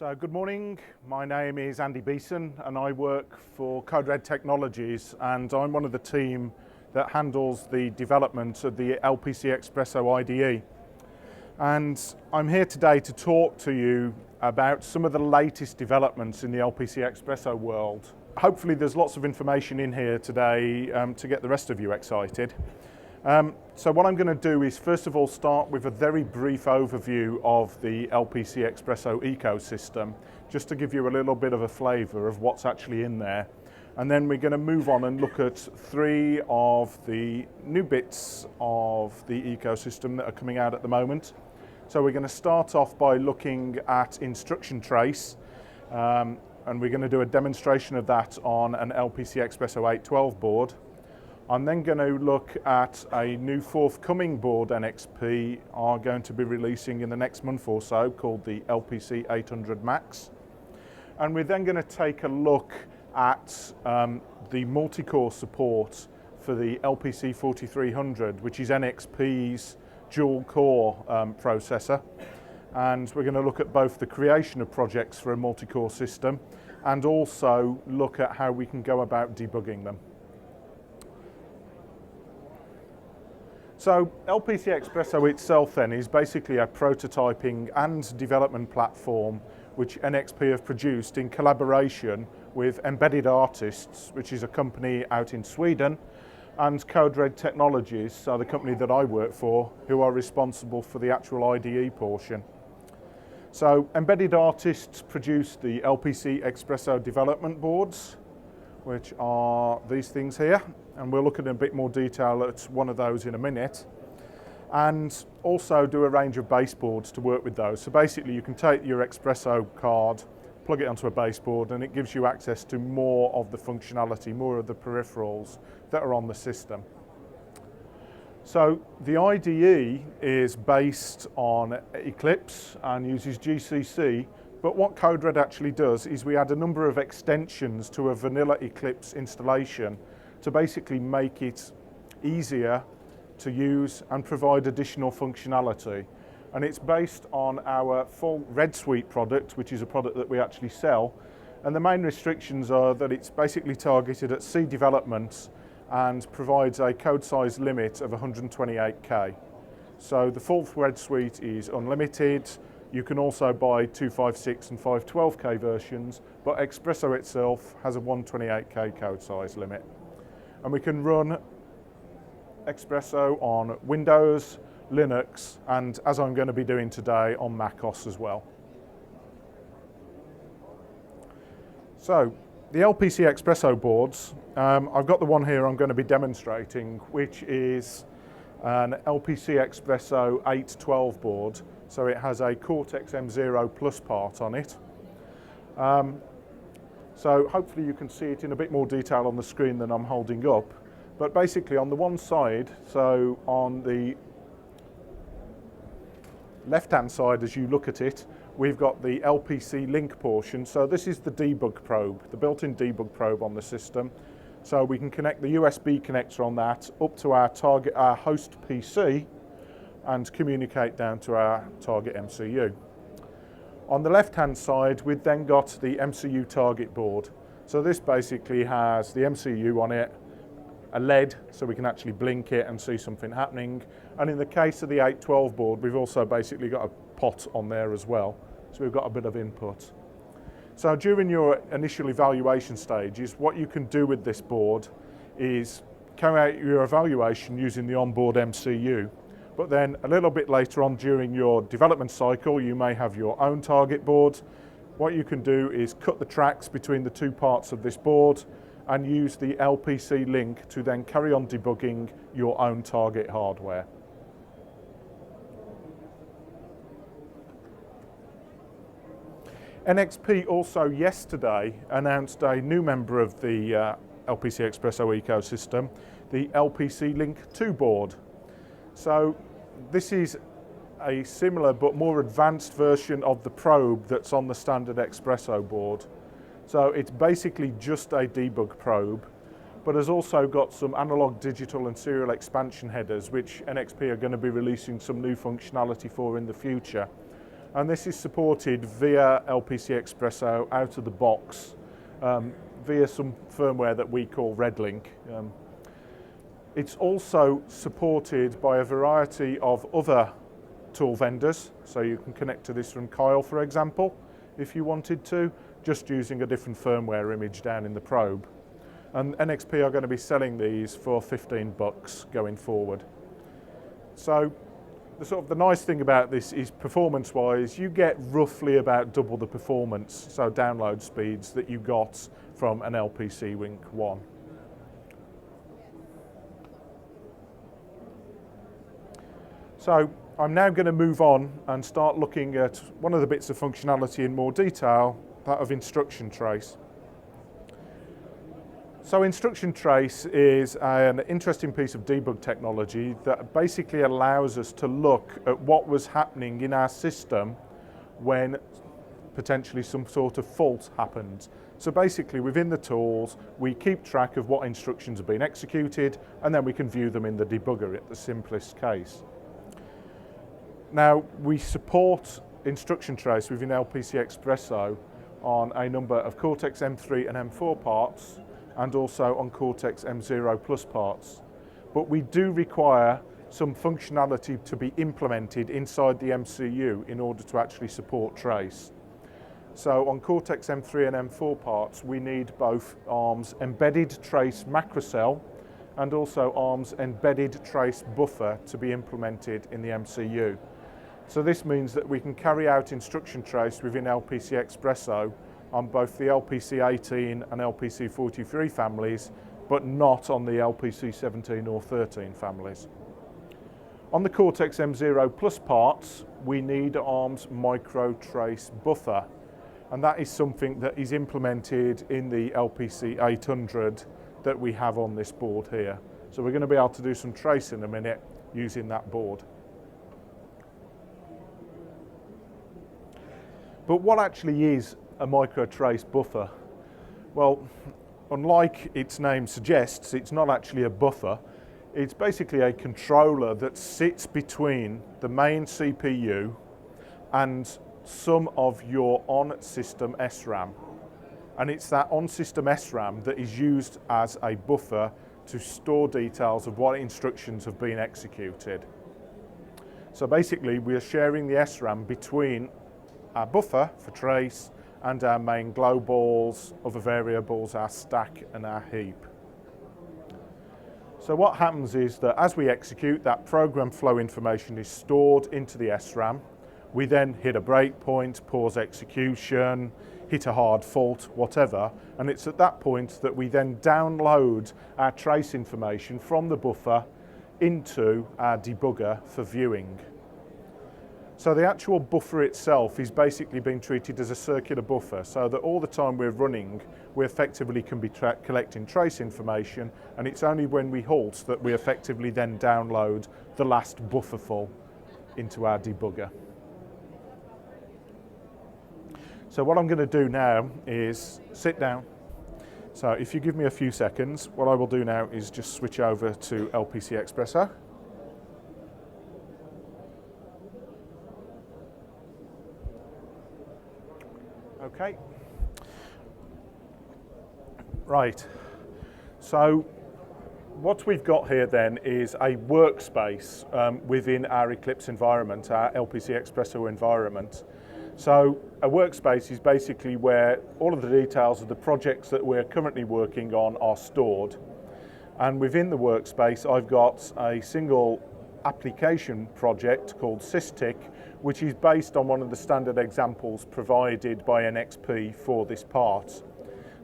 So good morning, my name is Andy Beeson and I work for CodeRed Technologies, and I'm one of the team that handles the development of the LPCXpresso IDE. And I'm here today to talk to you about some of the latest developments in the LPCXpresso world. Hopefully there's lots of information in here today to get the rest of you excited. So what I'm going to do is first of all start with a very brief overview of the LPCXpresso ecosystem, just to give you a little bit of a flavour of what's actually in there. And then we're going to move on and look at three of the new bits of the ecosystem that are coming out at the moment. So we're going to start off by looking at instruction trace, and we're going to do a demonstration of that on an LPCXpresso 812 board. I'm then going to look at a new forthcoming board NXP are going to be releasing in the next month or so, called the LPC 800 Max. And we're then going to take a look at the Multicore support for the LPC 4300, which is NXP's dual core processor. And we're going to look at both the creation of projects for a multi-core system and also look at how we can go about debugging them. So LPCXpresso itself then is basically a prototyping and development platform which NXP have produced in collaboration with Embedded Artists, which is a company out in Sweden, and CodeRed Technologies, so the company that I work for, who are responsible for the actual IDE portion. So Embedded Artists produced the LPCXpresso development boards, which are these things here, and we'll look in a bit more detail at one of those in a minute, and also do a range of baseboards to work with those. So basically you can take your Expresso card, plug it onto a baseboard, and it gives you access to more of the functionality, more of the peripherals that are on the system. So the IDE is based on Eclipse and uses GCC, but what CodeRed actually does is we add a number of extensions to a vanilla Eclipse installation to basically make it easier to use and provide additional functionality. And it's based on our full Red Suite product, which is a product that we actually sell. And the main restrictions are that it's basically targeted at C development and provides a code size limit of 128K. So the full Red Suite is unlimited. You can also buy 256 and 512K versions, but Expresso itself has a 128K code size limit. And we can run Expresso on Windows, Linux, and as I'm going to be doing today, on macOS as well. So the LPCXpresso boards, I've got the one here I'm going to be demonstrating, which is an LPCXpresso 812 board. So it has a Cortex M0 Plus part on it. So hopefully you can see it in a bit more detail on the screen than I'm holding up. But basically on the one side, so on the left-hand side as you look at it, we've got the LPC-Link portion. So this is the debug probe, the built-in debug probe on the system. So we can connect the USB connector on that up to our host PC and communicate down to our target MCU. On the left-hand side, we've then got the MCU target board. So this basically has the MCU on it, a LED, so we can actually blink it and see something happening. And in the case of the 812 board, we've also basically got a pot on there as well. So we've got a bit of input. So during your initial evaluation stages, what you can do with this board is carry out your evaluation using the onboard MCU. But then a little bit later on during your development cycle, you may have your own target board. What you can do is cut the tracks between the two parts of this board and use the LPC-Link to then carry on debugging your own target hardware. NXP also yesterday announced a new member of the LPCXpresso ecosystem, the LPC-Link 2 board. So this is a similar but more advanced version of the probe that's on the standard Expresso board. So it's basically just a debug probe, but has also got some analog, digital and serial expansion headers, which NXP are going to be releasing some new functionality for in the future. And this is supported via LPCXpresso out of the box via some firmware that we call RedLink. It's also supported by a variety of other tool vendors, so you can connect to this from Kyle, for example, if you wanted to, just using a different firmware image down in the probe. And NXP are going to be selling these for $15 going forward. So the nice thing about this is performance-wise, you get roughly about double the performance, so download speeds that you got from an LPC-Link 1. So I'm now going to move on and start looking at one of the bits of functionality in more detail, that of instruction trace. So instruction trace is an interesting piece of debug technology that basically allows us to look at what was happening in our system when potentially some sort of fault happened. So basically within the tools, we keep track of what instructions have been executed, and then we can view them in the debugger at the simplest case. Now, we support instruction trace within LPCXpresso on a number of Cortex M3 and M4 parts, and also on Cortex M0 Plus parts. But we do require some functionality to be implemented inside the MCU in order to actually support trace. So on Cortex M3 and M4 parts, we need both ARM's embedded trace macrocell and also ARM's embedded trace buffer to be implemented in the MCU. So this means that we can carry out instruction trace within LPCXpresso on both the LPC-18 and LPC-43 families, but not on the LPC-17 or 13 families. On the Cortex M0 Plus parts, we need ARM's micro trace buffer, and that is something that is implemented in the LPC-800 that we have on this board here. So we're going to be able to do some trace in a minute using that board. But what actually is a micro trace buffer? Well, unlike its name suggests, it's not actually a buffer. It's basically a controller that sits between the main CPU and some of your on-system SRAM. And it's that on-system SRAM that is used as a buffer to store details of what instructions have been executed. So basically, we are sharing the SRAM between our buffer for trace and our main globals, other variables, our stack and our heap. So what happens is that as we execute, that program flow information is stored into the SRAM. We then hit a breakpoint, pause execution, hit a hard fault, whatever, and it's at that point that we then download our trace information from the buffer into our debugger for viewing. So the actual buffer itself is basically being treated as a circular buffer, so that all the time we're running, we effectively can be collecting trace information, and it's only when we halt that we effectively then download the last buffer full into our debugger. So what I'm going to do now is sit down. So if you give me a few seconds, what I will do now is just switch over to LPCXpresso. Okay. Right. So what we've got here then is a workspace within our Eclipse environment, our LPCXpresso environment. So a workspace is basically where all of the details of the projects that we're currently working on are stored. And within the workspace, I've got a single application project called SysTick, which is based on one of the standard examples provided by NXP for this part.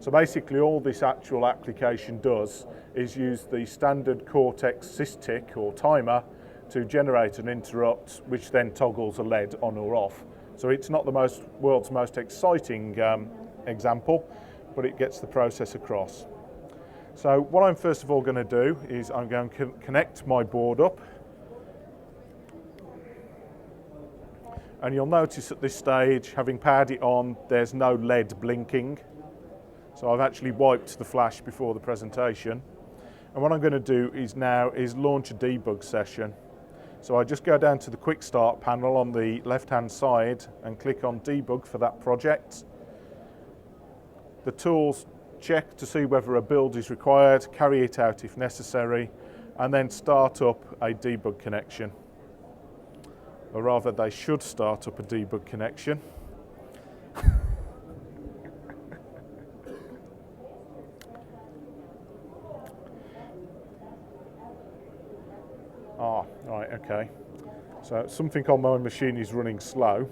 So basically all this actual application does is use the standard Cortex SysTick or timer to generate an interrupt, which then toggles a LED on or off. So it's not the world's most exciting example, but it gets the process across. So what I'm first of all going to do is I'm going to connect my board up. And you'll notice at this stage, having powered it on, there's no LED blinking. So I've actually wiped the flash before the presentation. And what I'm going to do is now launch a debug session. So I just go down to the Quick Start panel on the left-hand side and click on Debug for that project. The tools check to see whether a build is required, carry it out if necessary, and then start up a debug connection. Or rather, they should start up a debug connection. Right, okay. So something on my machine is running slow.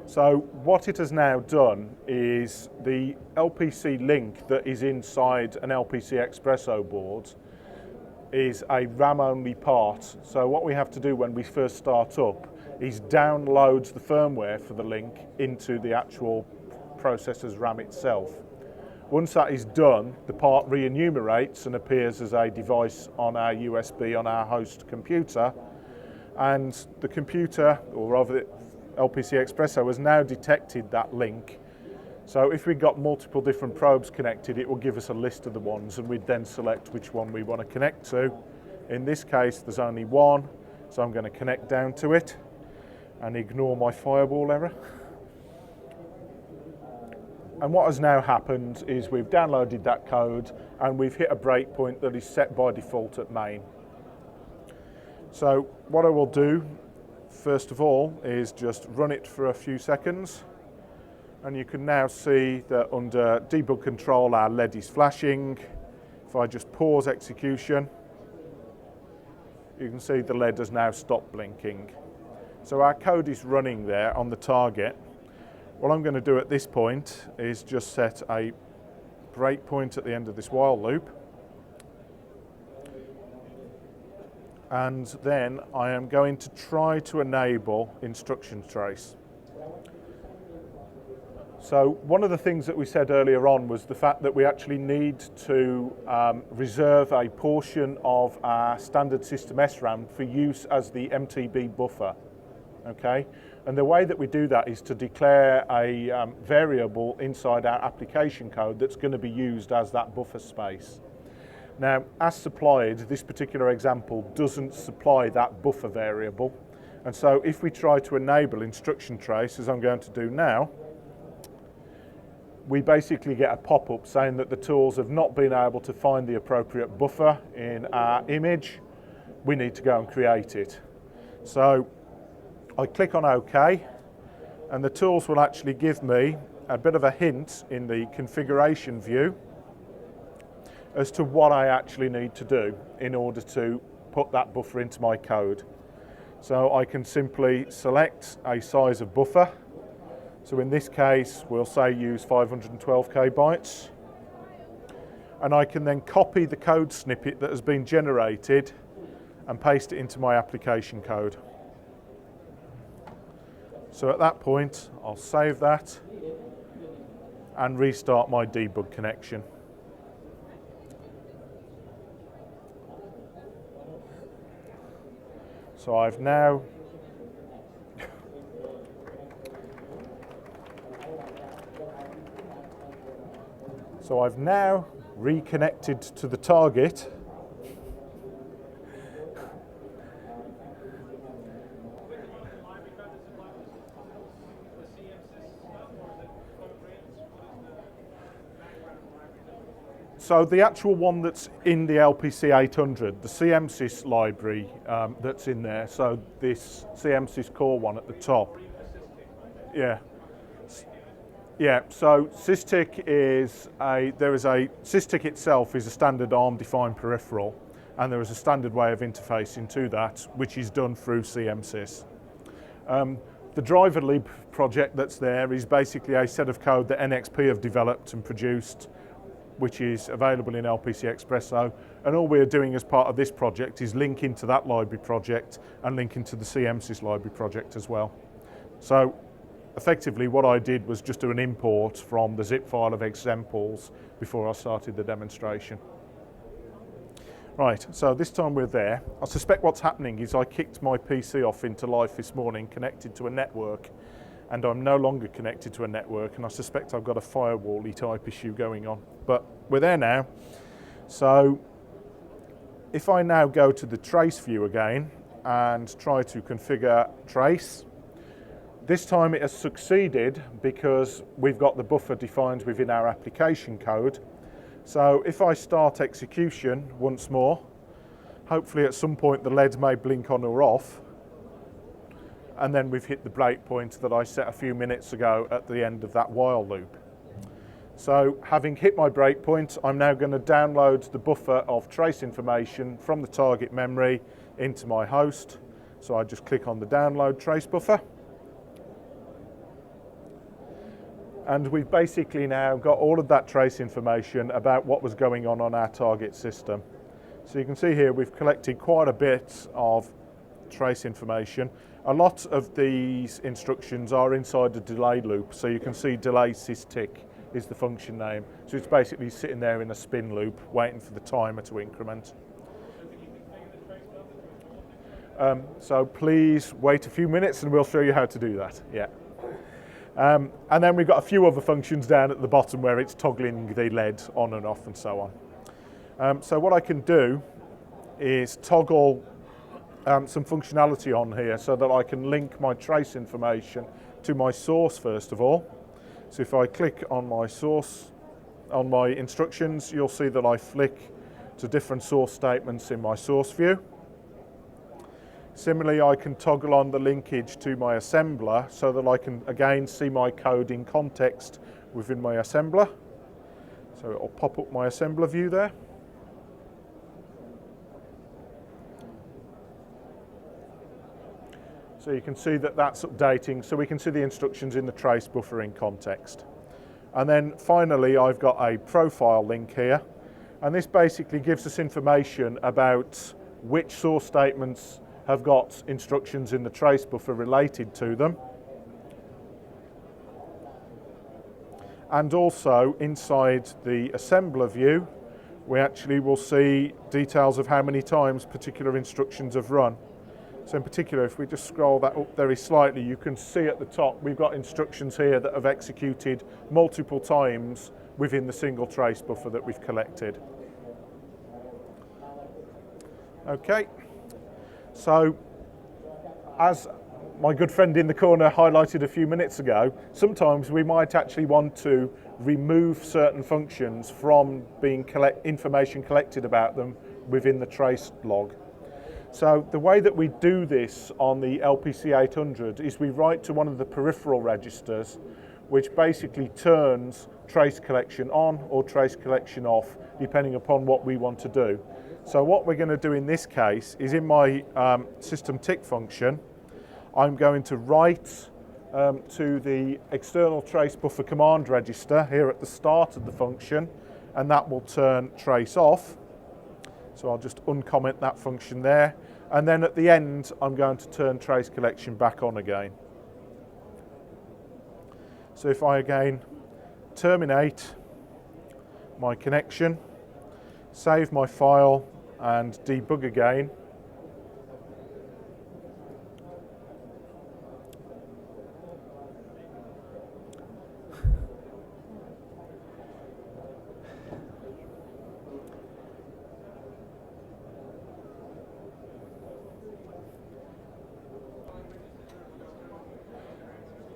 So what it has now done is the LPC-Link that is inside an LPCXpresso board is a RAM-only part. So what we have to do when we first start up is download the firmware for the link into the actual processor's RAM itself. Once that is done, the part re-enumerates and appears as a device on our USB on our host computer, and the computer, or rather LPCXpresso, has now detected that link. So if we've got multiple different probes connected, it will give us a list of the ones, and we'd then select which one we want to connect to. In this case, there's only one, so I'm going to connect down to it and ignore my firewall error. And what has now happened is we've downloaded that code and we've hit a breakpoint that is set by default at main. So what I will do, first of all, is just run it for a few seconds. And you can now see that under debug control, our LED is flashing. If I just pause execution, you can see the LED has now stopped blinking. So our code is running there on the target. What I'm going to do at this point is just set a breakpoint at the end of this while loop. And then I am going to try to enable instruction trace. So one of the things that we said earlier on was the fact that we actually need to reserve a portion of our standard system SRAM for use as the MTB buffer. Okay? And the way that we do that is to declare a variable inside our application code that's going to be used as that buffer space. Now, as supplied, this particular example doesn't supply that buffer variable. And so if we try to enable instruction trace, as I'm going to do now, we basically get a pop-up saying that the tools have not been able to find the appropriate buffer in our image. We need to go and create it. So I click on OK, and the tools will actually give me a bit of a hint in the configuration view as to what I actually need to do in order to put that buffer into my code. So I can simply select a size of buffer. So in this case, we'll say use 512k bytes. And I can then copy the code snippet that has been generated and paste it into my application code. So at that point, I'll save that and restart my debug connection. So I've now reconnected to the target. So the actual one that's in the LPC 800, the CMSys library that's in there, so this CMSys core one at the top. Yeah. Yeah, so SysTick SysTick itself is a standard ARM-defined peripheral, and there is a standard way of interfacing to that, which is done through CMSys. The driver lib project that's there is basically a set of code that NXP have developed and produced, which is available in LPCXpresso, and all we're doing as part of this project is linking to that library project and linking to the CMSys library project as well. So effectively what I did was just do an import from the zip file of examples before I started the demonstration. Right, so this time we're there. I suspect what's happening is I kicked my PC off into life this morning, connected to a network, and I'm no longer connected to a network, and I suspect I've got a firewall-y type issue going on. But we're there now. So if I now go to the trace view again, and try to configure trace. This time it has succeeded because we've got the buffer defined within our application code. So if I start execution once more, hopefully at some point the LEDs may blink on or off, and then we've hit the breakpoint that I set a few minutes ago at the end of that while loop. So having hit my breakpoint, I'm now going to download the buffer of trace information from the target memory into my host. So I just click on the download trace buffer. And we've basically now got all of that trace information about what was going on our target system. So you can see here we've collected quite a bit of trace information. A lot of these instructions are inside the delay loop, so you can see delay systic is the function name. So it's basically sitting there in a spin loop waiting for the timer to increment. So please wait a few minutes and we'll show you how to do that. Yeah. And then we've got a few other functions down at the bottom where it's toggling the LED on and off and so on. So what I can do is toggle some functionality on here so that I can link my trace information to my source first of all. So if I click on my source, on my instructions, you'll see that I flick to different source statements in my source view. Similarly, I can toggle on the linkage to my assembler so that I can again see my code in context within my assembler. So it'll pop up my assembler view there. So you can see that that's updating, so we can see the instructions in the trace buffer in context. And then finally, I've got a profile link here, and this basically gives us information about which source statements have got instructions in the trace buffer related to them. And also inside the assembler view, we actually will see details of how many times particular instructions have run. So in particular, if we just scroll that up very slightly, you can see at the top we've got instructions here that have executed multiple times within the single trace buffer that we've collected. Okay, so as my good friend in the corner highlighted a few minutes ago, sometimes we might actually want to remove certain functions from being information collected about them within the trace log. So the way that we do this on the LPC-800 is we write to one of the peripheral registers, which basically turns trace collection on or trace collection off, depending upon what we want to do. So what we're going to do in this case is in my system tick function, I'm going to write to the external trace buffer command register here at the start of the function, and that will turn trace off. So I'll just uncomment that function there. And then at the end, I'm going to turn trace collection back on again. So if I again terminate my connection, save my file and debug again,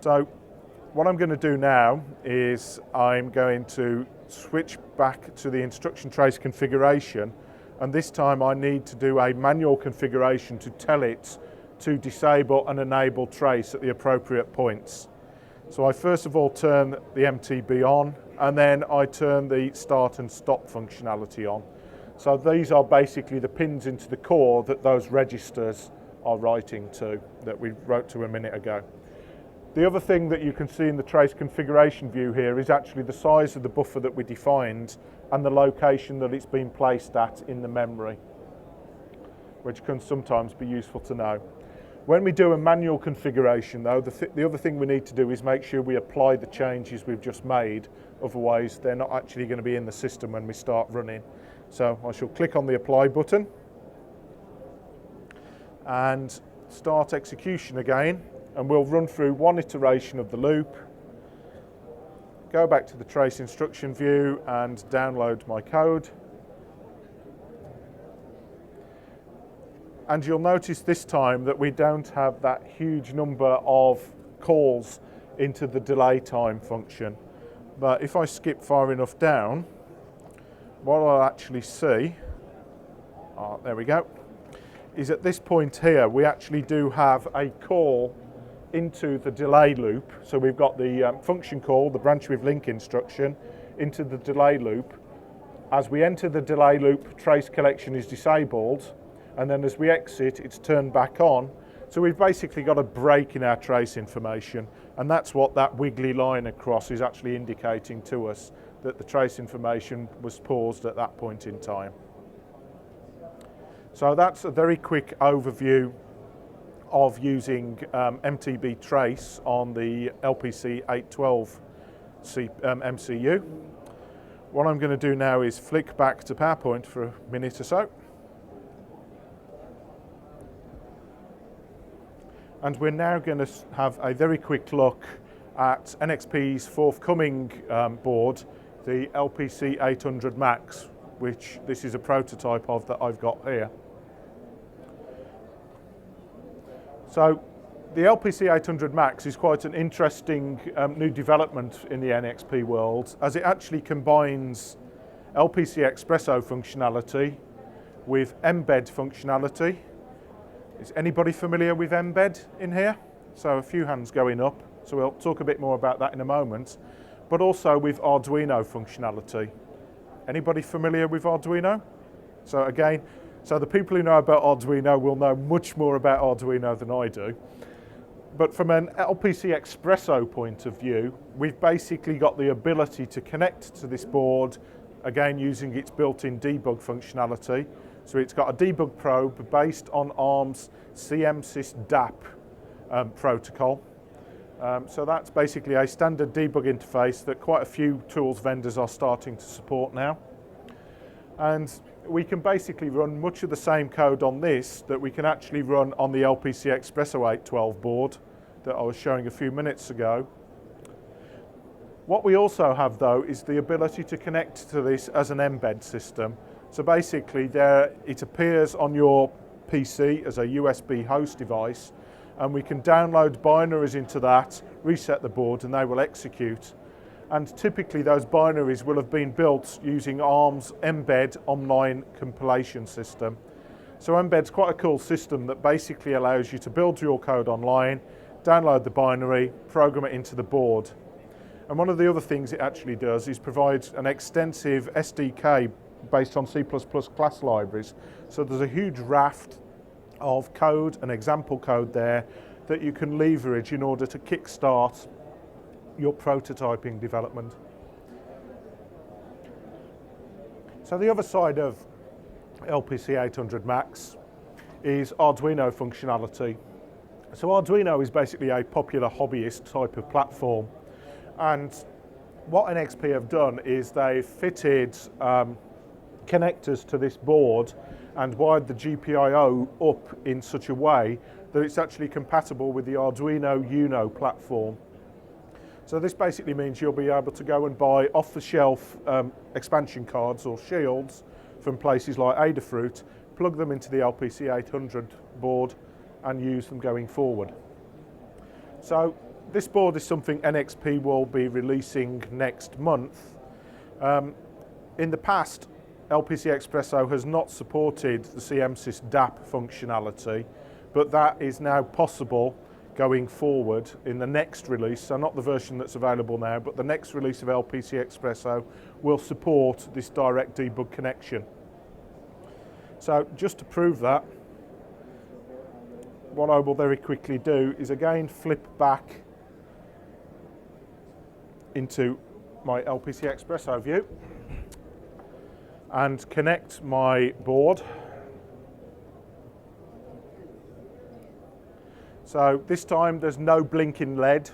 so what I'm going to do now is I'm going to switch back to the instruction trace configuration, and this time I need to do a manual configuration to tell it to disable and enable trace at the appropriate points. So I first of all turn the MTB on, and then I turn the start and stop functionality on. So these are basically the pins into the core that those registers are writing to, that we wrote to a minute ago. The other thing that you can see in the trace configuration view here is actually the size of the buffer that we defined and the location that it's been placed at in the memory, which can sometimes be useful to know. When we do a manual configuration though, the other thing we need to do is make sure we apply the changes we've just made, otherwise they're not actually going to be in the system when we start running. So I shall click on the apply button and start execution again, and we'll run through one iteration of the loop, go back to the trace instruction view and download my code. And you'll notice this time that we don't have that huge number of calls into the delay time function. But if I skip far enough down, what I'll actually see, there we go, is at this point here we actually do have a call into the delay loop. So we've got the function call, the branch with link instruction, into the delay loop. As we enter the delay loop, trace collection is disabled, and then as we exit, it's turned back on. So we've basically got a break in our trace information, and that's what that wiggly line across is actually indicating to us, that the trace information was paused at that point in time. So that's a very quick overview of using MTB trace on the LPC-812 MCU. What I'm going to do now is flick back to PowerPoint for a minute or so. And we're now going to have a very quick look at NXP's forthcoming board, the LPC-800 Max, which this is a prototype of that I've got here. So the LPC-800 Max is quite an interesting new development in the NXP world, as it actually combines LPCXpresso functionality with embed functionality. Is anybody familiar with embed in here? So a few hands going up, so we'll talk a bit more about that in a moment, but also with Arduino functionality. Anybody familiar with Arduino? So again, so the people who know about Arduino will know much more about Arduino than I do. But from an LPCXpresso point of view, we've basically got the ability to connect to this board, again using its built-in debug functionality. So it's got a debug probe based on ARM's CMSys DAP protocol. So that's basically a standard debug interface that quite a few tools vendors are starting to support now. And we can basically run much of the same code on this that we can actually run on the LPCXpresso 812 board that I was showing a few minutes ago. What we also have though is the ability to connect to this as an embed system. So basically it appears on your PC as a USB host device, and we can download binaries into that, reset the board, and they will execute. And typically those binaries will have been built using ARM's Embed online compilation system. So Embed's quite a cool system that basically allows you to build your code online, download the binary, program it into the board. And one of the other things it actually does is provides an extensive SDK based on C++ class libraries. So there's a huge raft of code and example code there that you can leverage in order to kickstart your prototyping development. So the other side of LPC-800 Max is Arduino functionality. So Arduino is basically a popular hobbyist type of platform, and what NXP have done is they've fitted connectors to this board and wired the GPIO up in such a way that it's actually compatible with the Arduino Uno platform. So this basically means you'll be able to go and buy off-the-shelf expansion cards or shields from places like Adafruit, plug them into the LPC-800 board and use them going forward. So this board is something NXP will be releasing next month. In the past, LPCXpresso has not supported the CMSys DAP functionality, but that is now possible going forward in the next release. So not the version that's available now, but the next release of LPCXpresso will support this direct debug connection. So just to prove that, what I will very quickly do is again flip back into my LPCXpresso view and connect my board. So this time there's no blinking LED.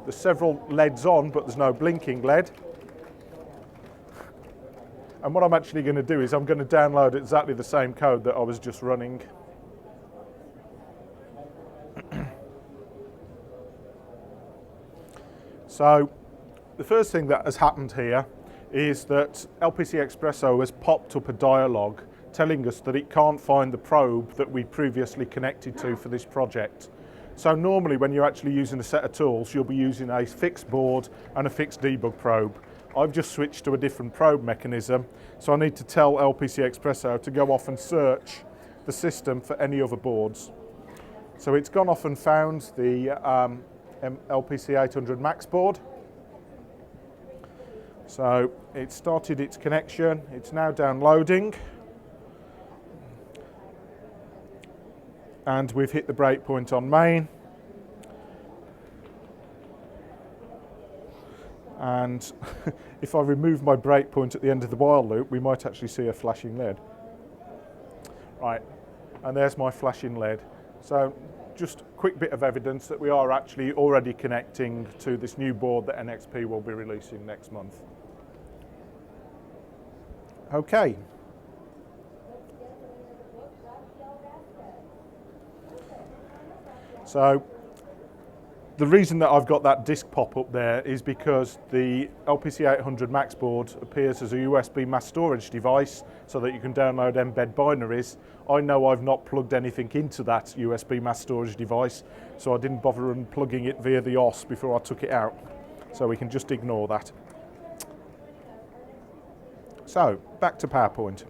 There's several LEDs on, but there's no blinking LED. And what I'm actually going to do is I'm going to download exactly the same code that I was just running. So the first thing that has happened here is that LPCXpresso has popped up a dialog telling us that it can't find the probe that we previously connected to for this project. So normally when you're actually using a set of tools, you'll be using a fixed board and a fixed debug probe. I've just switched to a different probe mechanism, so I need to tell LPCXpresso to go off and search the system for any other boards. So it's gone off and found the LPC800 Max board. So it started its connection, it's now downloading. And we've hit the breakpoint on main. And if I remove my breakpoint at the end of the while loop, we might actually see a flashing LED. Right, and there's my flashing LED. So just a quick bit of evidence that we are actually already connecting to this new board that NXP will be releasing next month. Okay. So the reason that I've got that disk pop up there is because the LPC800 Max board appears as a USB mass storage device so that you can download embed binaries. I know I've not plugged anything into that USB mass storage device, so I didn't bother unplugging it via the OS before I took it out. So we can just ignore that. So back to PowerPoint.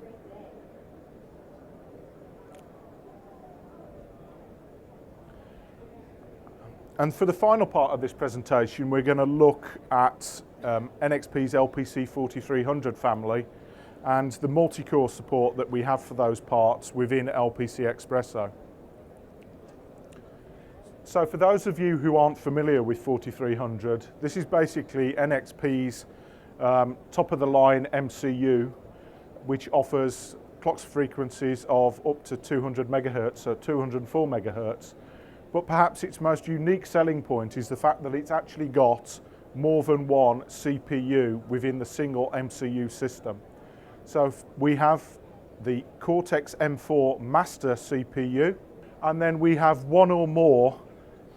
And for the final part of this presentation, we're going to look at NXP's LPC4300 family and the multi-core support that we have for those parts within LPCXpresso. So for those of you who aren't familiar with 4300, this is basically NXP's top-of-the-line MCU, which offers clock frequencies of up to 200 megahertz, so 204 megahertz. But perhaps its most unique selling point is the fact that it's actually got more than one CPU within the single MCU system. So we have the Cortex M4 master CPU, and then we have one or more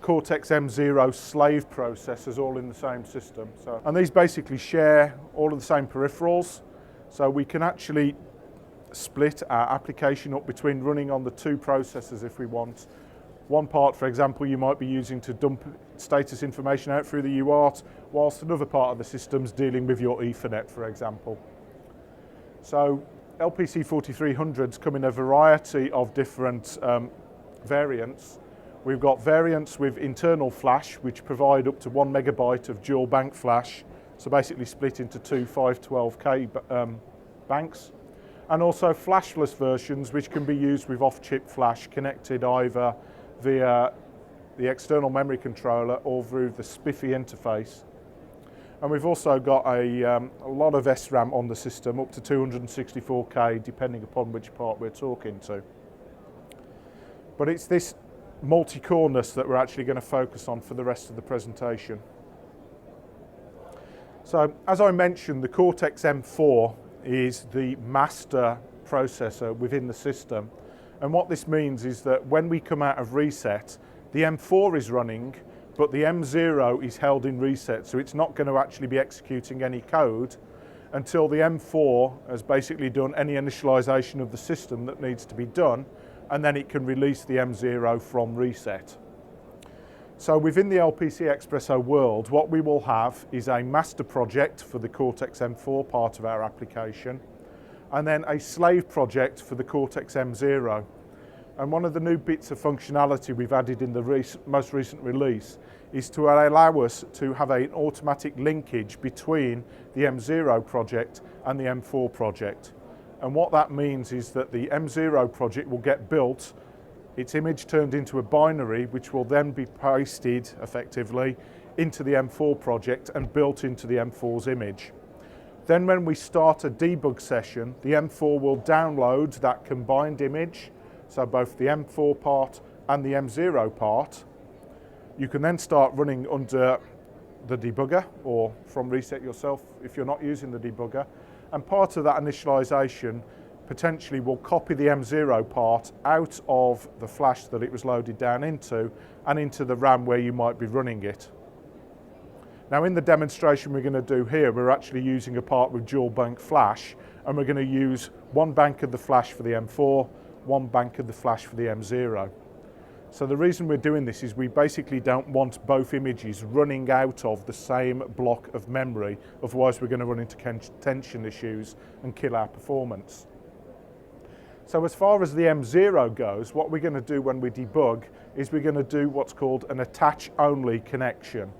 Cortex M0 slave processors all in the same system. And these basically share all of the same peripherals, so we can actually split our application up between running on the two processors if we want. One part, for example, you might be using to dump status information out through the UART, whilst another part of the system's dealing with your Ethernet, for example. So LPC4300s come in a variety of different variants. We've got variants with internal flash, which provide up to 1 megabyte of dual bank flash, so basically split into two 512K banks. And also flashless versions, which can be used with off-chip flash connected either via the external memory controller or through the SPIFFE interface. And we've also got a lot of SRAM on the system, up to 264K, depending upon which part we're talking to. But it's this multi-coreness that we're actually going to focus on for the rest of the presentation. So, as I mentioned, the Cortex M4 is the master processor within the system. And what this means is that when we come out of reset, the M4 is running, but the M0 is held in reset, so it's not going to actually be executing any code until the M4 has basically done any initialization of the system that needs to be done, and then it can release the M0 from reset. So within the LPCXpresso world, what we will have is a master project for the Cortex M4 part of our application, and then a slave project for the Cortex M0. And one of the new bits of functionality we've added in the most recent release is to allow us to have an automatic linkage between the M0 project and the M4 project. And what that means is that the M0 project will get built, its image turned into a binary, which will then be pasted effectively into the M4 project and built into the M4's image. Then when we start a debug session, the M4 will download that combined image, so both the M4 part and the M0 part. You can then start running under the debugger or from reset yourself if you're not using the debugger. And part of that initialization potentially will copy the M0 part out of the flash that it was loaded down into and into the RAM where you might be running it. Now in the demonstration we're going to do here, we're actually using a part with dual bank flash, and we're going to use one bank of the flash for the M4, one bank of the flash for the M0. So the reason we're doing this is we basically don't want both images running out of the same block of memory, otherwise we're going to run into tension issues and kill our performance. So as far as the M0 goes, what we're going to do when we debug is we're going to do what's called an attach-only connection.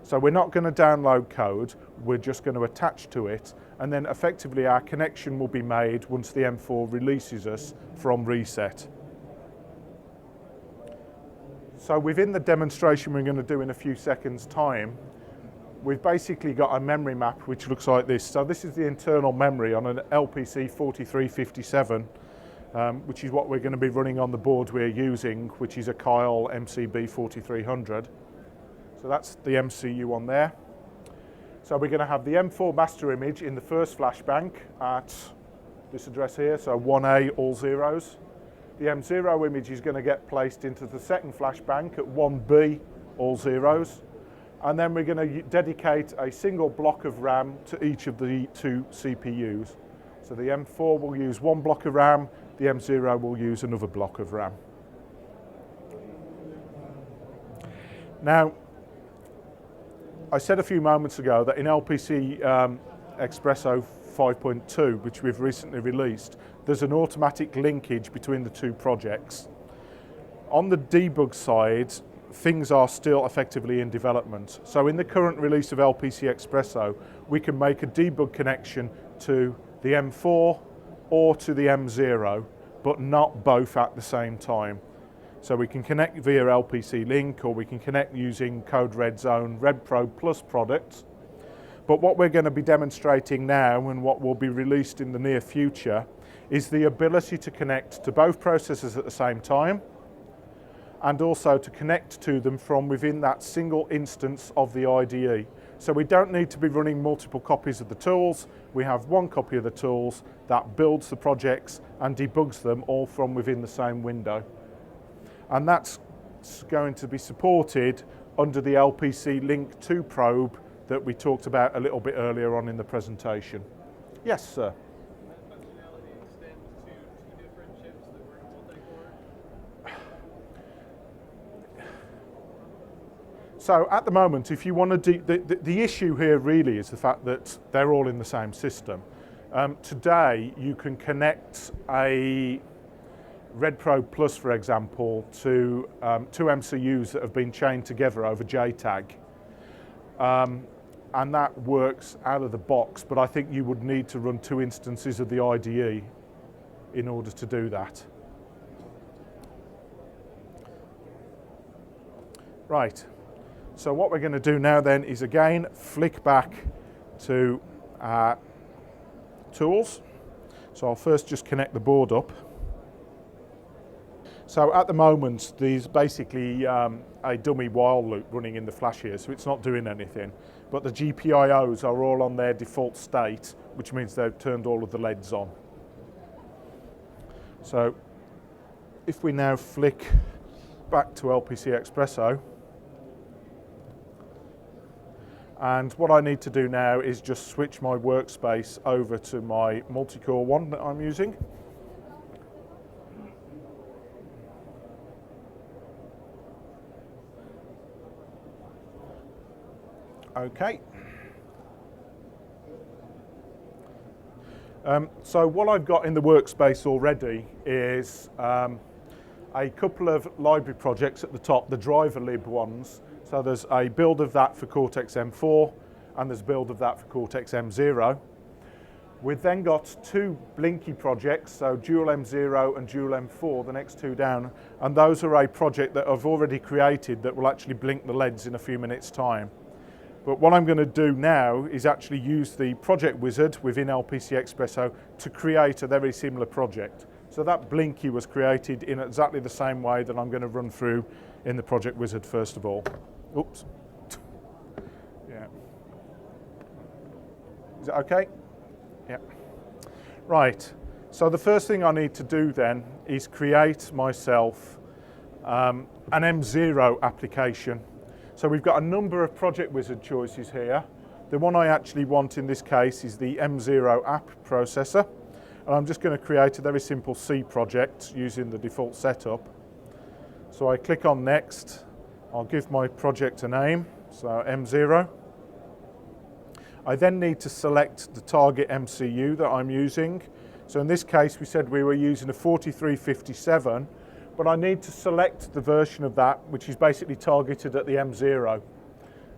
So we're not going to download code, we're just going to attach to it, and then effectively our connection will be made once the M4 releases us from reset. So within the demonstration we're going to do in a few seconds' time, we've basically got a memory map which looks like this. So this is the internal memory on an LPC-4357, which is what we're going to be running on the board we're using, which is a Kyle MCB 4300. So that's the MCU on there. So we're going to have the M4 master image in the first flash bank at this address here, so 1A all zeros. The M0 image is going to get placed into the second flash bank at 1B, all zeros. And then we're going to dedicate a single block of RAM to each of the two CPUs. So the M4 will use one block of RAM, the M0 will use another block of RAM. Now, I said a few moments ago that in LPCXpresso 5.2, which we've recently released, there's an automatic linkage between the two projects. On the debug side, things are still effectively in development. So in the current release of LPCXpresso, we can make a debug connection to the M4 or to the M0, but not both at the same time. So we can connect via LPC-Link, or we can connect using Code Red's own RedPro Plus products. But what we're going to be demonstrating now, and what will be released in the near future, is the ability to connect to both processors at the same time, and also to connect to them from within that single instance of the IDE. So we don't need to be running multiple copies of the tools. We have one copy of the tools that builds the projects and debugs them all from within the same window. And that's going to be supported under the LPC-Link 2 probe that we talked about a little bit earlier on in the presentation. Yes, sir. That functionality extends to two different chips that were in a multi-core? So at the moment, if you want to the issue here really is the fact that they're all in the same system. Today, you can connect a RedPro Plus, for example, to two MCUs that have been chained together over JTAG. And that works out of the box, but I think you would need to run two instances of the IDE in order to do that. Right, so what we're going to do now then is again flick back to tools. So I'll first just connect the board up. So at the moment, there's basically a dummy while loop running in the flash here, so it's not doing anything. But the GPIOs are all on their default state, which means they've turned all of the LEDs on. So if we now flick back to LPCXpresso, and what I need to do now is just switch my workspace over to my Multicore one that I'm using. Okay. So what I've got in the workspace already is a couple of library projects at the top, the driver lib ones. So there's a build of that for Cortex M4, and there's a build of that for Cortex M0. We've then got two Blinky projects, so Dual M0 and Dual M4, the next two down, and those are a project that I've already created that will actually blink the LEDs in a few minutes' time. But what I'm going to do now is actually use the project wizard within LPCXpresso to create a very similar project. So that Blinky was created in exactly the same way that I'm going to run through in the project wizard first of all. Oops. Yeah. Is it okay? Yeah. Right. So the first thing I need to do then is create myself an M0 application. So we've got a number of project wizard choices here. The one I actually want in this case is the M0 app processor. And I'm just going to create a very simple C project using the default setup. So I click on Next. I'll give my project a name, so M0. I then need to select the target MCU that I'm using. So in this case, we said we were using a 4357, but I need to select the version of that which is basically targeted at the M0.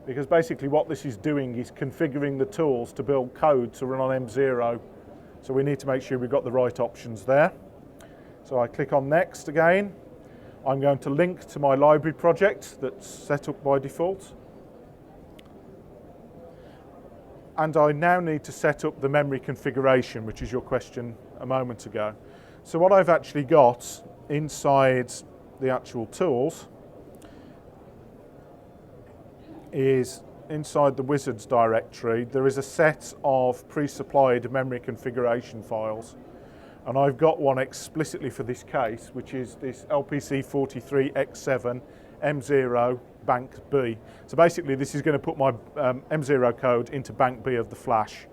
Because basically what this is doing is configuring the tools to build code to run on M0. So we need to make sure we've got the right options there. So I click on Next again. I'm going to link to my library project that's set up by default. And I now need to set up the memory configuration, which is your question a moment ago. So what I've actually got inside the actual tools is inside the wizards directory, there is a set of pre-supplied memory configuration files. And I've got one explicitly for this case, which is this LPC-43X7 M0 Bank B. So basically this is going to put my M0 code into Bank B of the flash.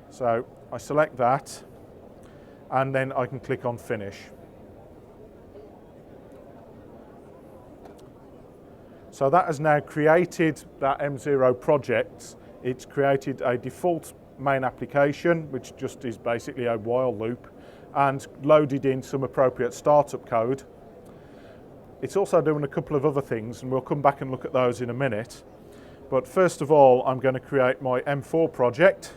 So I select that and then I can click on Finish. So that has now created that M0 project. It's created a default main application, which just is basically a while loop, and loaded in some appropriate startup code. It's also doing a couple of other things, and we'll come back and look at those in a minute. But first of all, I'm going to create my M4 project.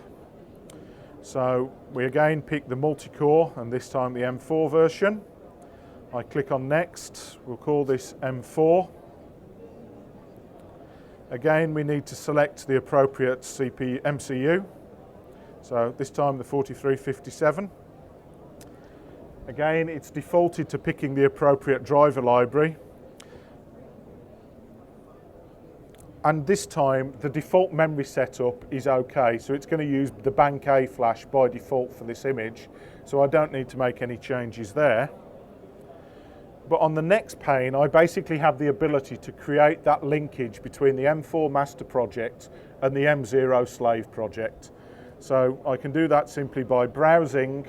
So we again pick the Multicore, and this time the M4 version. I click on Next. We'll call this M4. Again, we need to select the appropriate MCU. So this time the 4357. Again, it's defaulted to picking the appropriate driver library. And this time, the default memory setup is okay. So it's going to use the Bank A flash by default for this image. So I don't need to make any changes there. But on the next pane, I basically have the ability to create that linkage between the M4 master project and the M0 slave project. So I can do that simply by browsing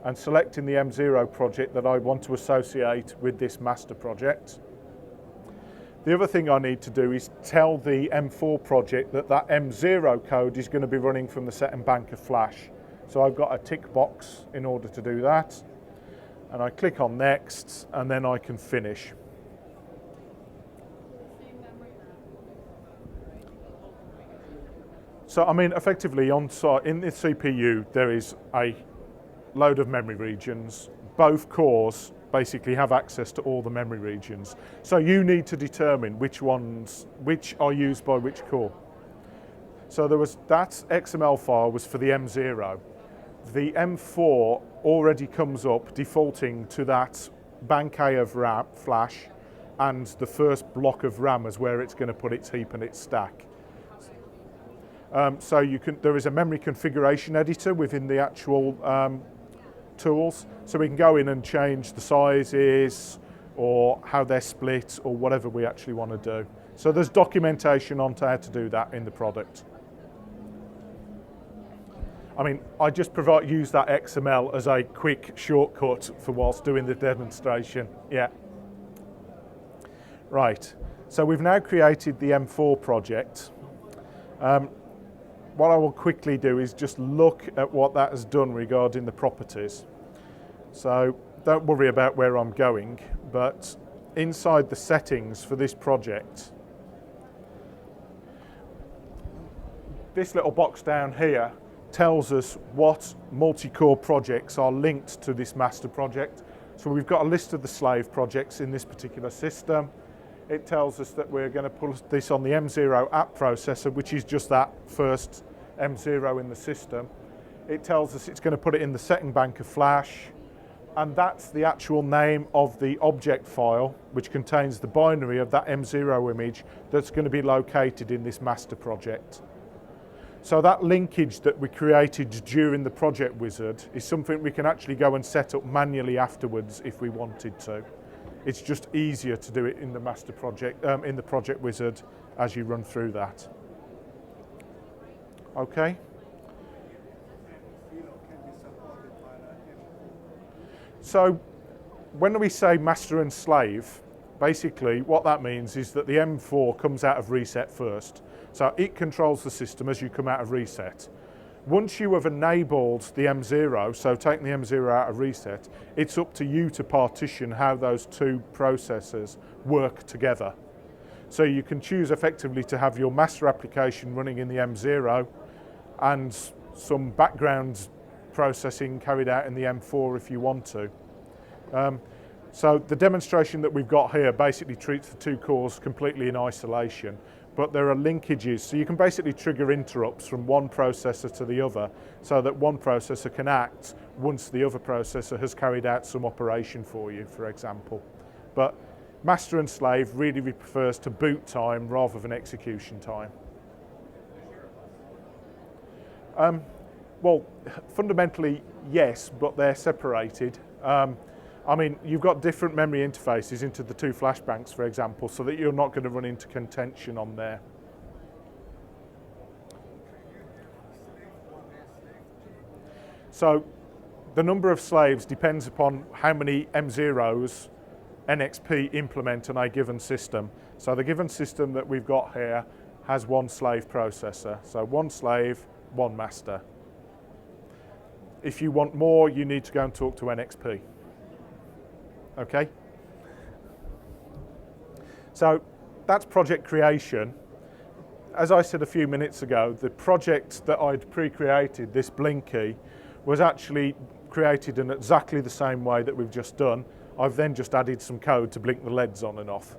and selecting the M0 project that I want to associate with this master project. The other thing I need to do is tell the M4 project that that M0 code is going to be running from the set and bank of flash. So I've got a tick box in order to do that. And I click on Next, and then I can finish. So I mean, effectively on site in the CPU, there is a load of memory regions. Both cores basically have access to all the memory regions. So you need to determine which are used by which core. So that XML file was for the M0. The M4 already comes up defaulting to that Bank A of RAM, flash, and the first block of RAM is where it's going to put its heap and its stack. So there is a memory configuration editor within the actual tools, so we can go in and change the sizes or how they're split or whatever we actually want to do. So there's documentation on how to do that in the product. I mean, I just use that XML as a quick shortcut for whilst doing the demonstration. Yeah. Right, so we've now created the M4 project. What I will quickly do is just look at what that has done regarding the properties. So don't worry about where I'm going, but inside the settings for this project, this little box down here tells us what multi-core projects are linked to this master project. So we've got a list of the slave projects in this particular system. It tells us that we're going to put this on the M0 app processor, which is just that first M0 in the system. It tells us it's going to put it in the second bank of flash, and that's the actual name of the object file, which contains the binary of that M0 image that's going to be located in this master project. So that linkage that we created during the project wizard is something we can actually go and set up manually afterwards if we wanted to. It's just easier to do it in the master project, in the project wizard as you run through that. Okay. So when we say master and slave, basically what that means is that the M4 comes out of reset first. So it controls the system as you come out of reset. Once you have enabled the M0, so taking the M0 out of reset, it's up to you to partition how those two processors work together. So you can choose effectively to have your master application running in the M0 and some background processing carried out in the M4 if you want to. So the demonstration that we've got here basically treats the two cores completely in isolation, but there are linkages, so you can basically trigger interrupts from one processor to the other so that one processor can act once the other processor has carried out some operation for you, for example. But master and slave really refers to boot time rather than execution time. Well, fundamentally, yes, but they're separated. I mean, you've got different memory interfaces into the two flash banks, for example, so that you're not going to run into contention on there. So the number of slaves depends upon how many M0s NXP implement on a given system. So the given system that we've got here has one slave processor. So one slave, one master. If you want more, you need to go and talk to NXP. Okay? So that's project creation. As I said a few minutes ago, the project that I'd pre-created, this Blinky, was actually created in exactly the same way that we've just done. I've then just added some code to blink the LEDs on and off.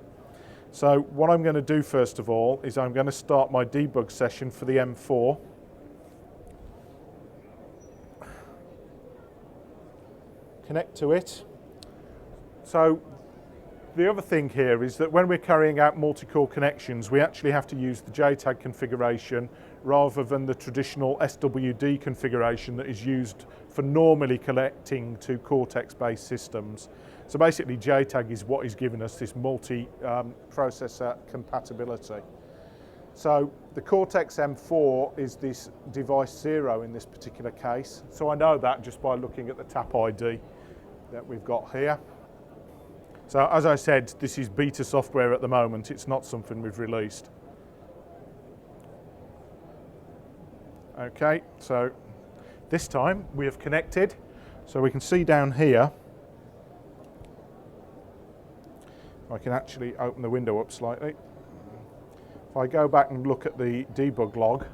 So what I'm going to do first of all is I'm going to start my debug session for the M4. Connect to it. So the other thing here is that when we're carrying out multi-core connections, we actually have to use the JTAG configuration rather than the traditional SWD configuration that is used for normally connecting to Cortex-based systems. So basically JTAG is what is giving us this multi-processor compatibility. So the Cortex M4 is this device 0 in this particular case. So I know that just by looking at the tap ID that we've got here. So as I said, this is beta software at the moment. It's not something we've released. Okay, so this time we have connected. So we can see down here, I can actually open the window up slightly. If I go back and look at the debug log,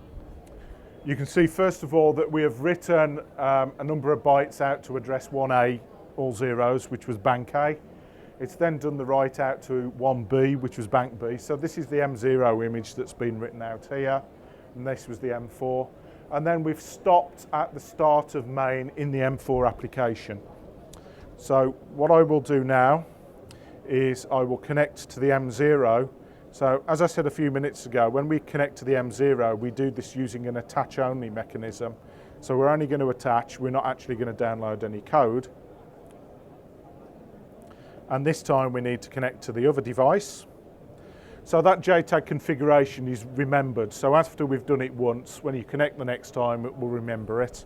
you can see first of all that we have written a number of bytes out to address 1A, all zeros, which was bank A. It's then done the write out to 1B, which was bank B. So this is the M0 image that's been written out here, and this was the M4. And then we've stopped at the start of main in the M4 application. So what I will do now is I will connect to the M0. So as I said a few minutes ago, when we connect to the M0, we do this using an attach-only mechanism. So we're only going to attach, we're not actually going to download any code. And this time we need to connect to the other device. So that JTAG configuration is remembered. So after we've done it once, when you connect the next time, it will remember it.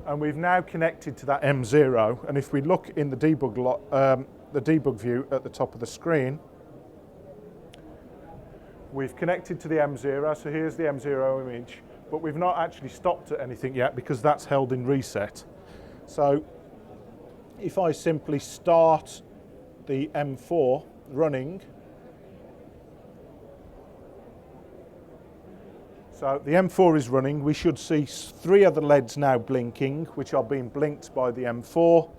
And we've now connected to that M0. And if we look in the debug view at the top of the screen, we've connected to the M0. So here's the M0 image, but we've not actually stopped at anything yet because that's held in reset. So if I simply start the M4 running, so the M4 is running, we should see 3 other LEDs now blinking, which are being blinked by the M4.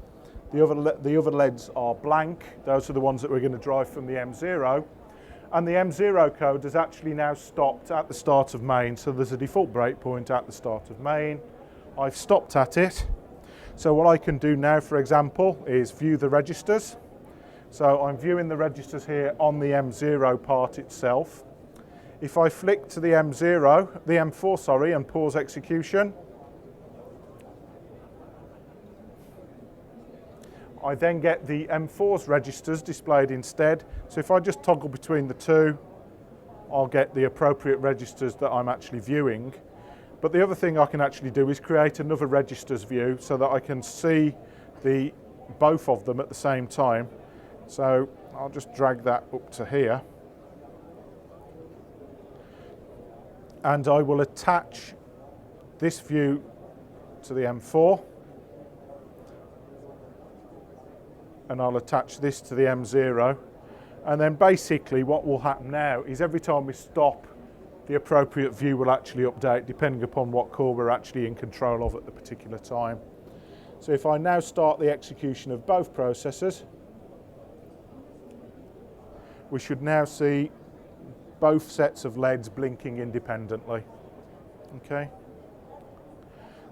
The other LEDs are blank. Those are the ones that we're going to drive from the M0. And the M0 code has actually now stopped at the start of main, so there's a default breakpoint at the start of main. I've stopped at it. So what I can do now, for example, is view the registers. So I'm viewing the registers here on the M0 part itself. If I flick to the M4, sorry, and pause execution, I then get the M4's registers displayed instead. So if I just toggle between the two, I'll get the appropriate registers that I'm actually viewing. But the other thing I can actually do is create another registers view so that I can see both of them at the same time. So I'll just drag that up to here. And I will attach this view to the M4. And I'll attach this to the M0. And then basically what will happen now is every time we stop, the appropriate view will actually update depending upon what core we're actually in control of at the particular time. So if I now start the execution of both processors, we should now see both sets of LEDs blinking independently. Okay.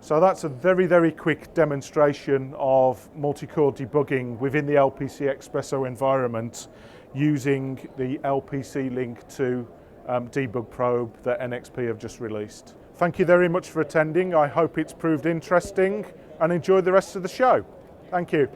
So that's a very, very quick demonstration of multi-core debugging within the LPCXpresso environment using the LPC-Link 2 debug probe that NXP have just released. Thank you very much for attending. I hope it's proved interesting and enjoy the rest of the show. Thank you.